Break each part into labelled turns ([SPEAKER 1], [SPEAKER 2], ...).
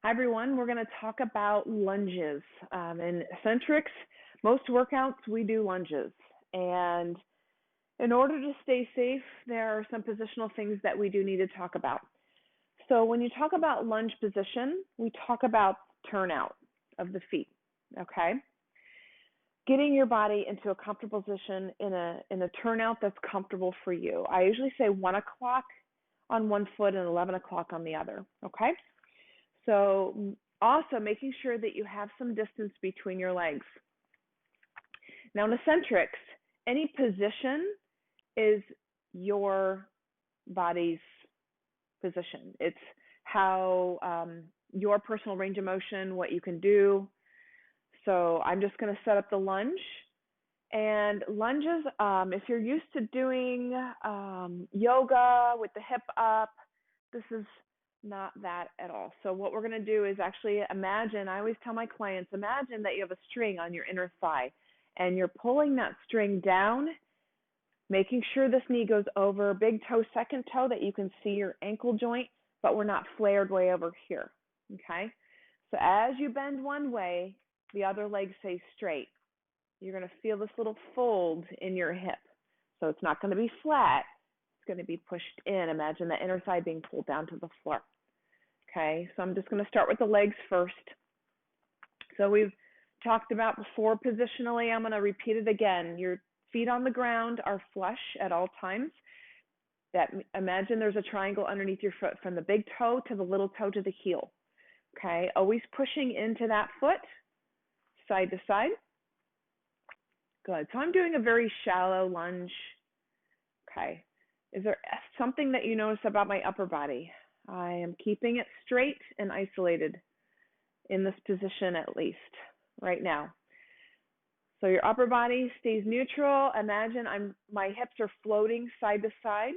[SPEAKER 1] Hi, everyone. We're going to talk about lunges. In Essentrics, most workouts we do lunges. And in order to stay safe, there are some positional things that we do need to talk about. So when you talk about lunge position, we talk about turnout of the feet, okay? Getting your body into a comfortable position in a turnout that's comfortable for you. I usually say 1 o'clock on one foot and 11 o'clock on the other, okay? So also making sure that you have some distance between your legs. Now in Essentrics, any position is your body's position. It's how your personal range of motion, what you can do. So I'm just going to set up the lunge. And lunges, if you're used to doing yoga with the hip up, this is not that at all. So what we're going to do is actually imagine, I always tell my clients, imagine that you have a string on your inner thigh and you're pulling that string down, making sure this knee goes over big toe, second toe, that you can see your ankle joint, but we're not flared way over here, okay? So as you bend one way, the other leg stays straight. You're going to feel this little fold in your hip. So it's not going to be flat. It's going to be pushed in. Imagine the inner thigh being pulled down to the floor. Okay, so I'm just going to start with the legs first. So we've talked about before positionally. I'm going to repeat it again. Your feet on the ground are flush at all times. Imagine there's a triangle underneath your foot from the big toe to the little toe to the heel. Okay, always pushing into that foot, side to side. Good. So I'm doing a very shallow lunge. Okay. Is there something that you notice about my upper body? I am keeping it straight and isolated in this position, at least right now. So your upper body stays neutral. Imagine my hips are floating side to side.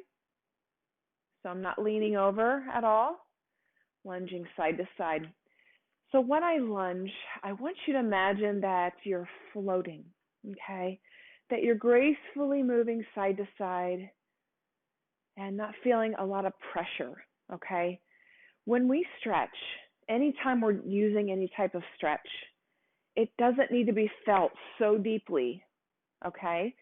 [SPEAKER 1] So I'm not leaning over at all, lunging side to side. So when I lunge, I want you to imagine that you're floating, okay? That you're gracefully moving side to side and not feeling a lot of pressure, okay? When we stretch, anytime we're using any type of stretch, it doesn't need to be felt so deeply, okay?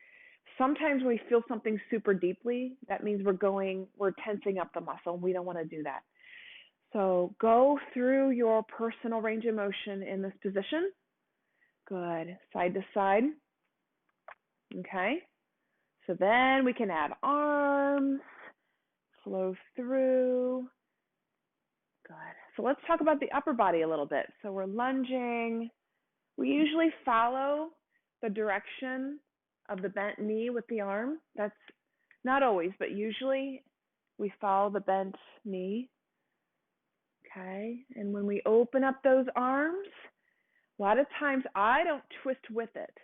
[SPEAKER 1] Sometimes when we feel something super deeply, that means we're tensing up the muscle. We don't want to do that. So go through your personal range of motion in this position. Good. Side to side. Okay. So then we can add arms, flow through. Good. So let's talk about the upper body a little bit. So we're lunging. We usually follow the direction of the bent knee with the arm. That's not always, but usually we follow the bent knee. Okay, and when we open up those arms, a lot of times I don't twist with it.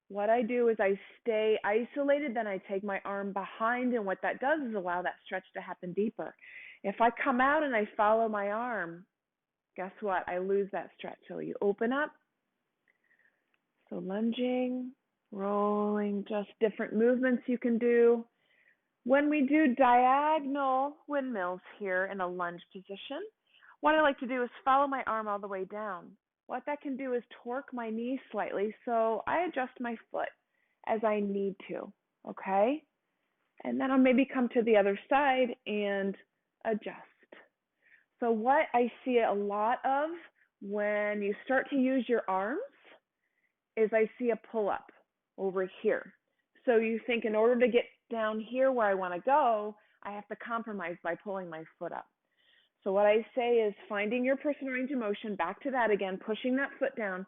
[SPEAKER 1] What I do is I stay isolated, then I take my arm behind, and what that does is allow that stretch to happen deeper. If I come out and I follow my arm, guess what? I lose that stretch. So you open up. So lunging, rolling, just different movements you can do. When we do diagonal windmills here in a lunge position, what I like to do is follow my arm all the way down. What that can do is torque my knee slightly, so I adjust my foot as I need to, okay? And then I'll maybe come to the other side and adjust. So what I see a lot of when you start to use your arms is I see a pull-up over here. So you think in order to get down here where I want to go, I have to compromise by pulling my foot up. So what I say is finding your personal range of motion, back to that again, pushing that foot down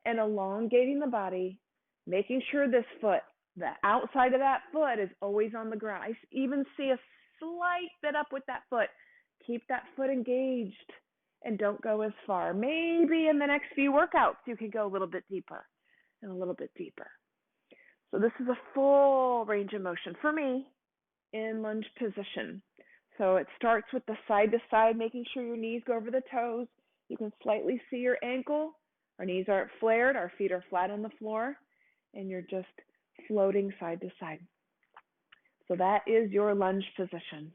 [SPEAKER 1] and elongating the body, making sure this foot, the outside of that foot is always on the ground. I even see a slight bit up with that foot. Keep that foot engaged and don't go as far. Maybe in the next few workouts, you can go a little bit deeper and a little bit deeper. So this is a full range of motion for me in lunge position. So it starts with the side to side, making sure your knees go over the toes. You can slightly see your ankle. Our knees aren't flared. Our feet are flat on the floor. And you're just floating side to side. So that is your lunge position.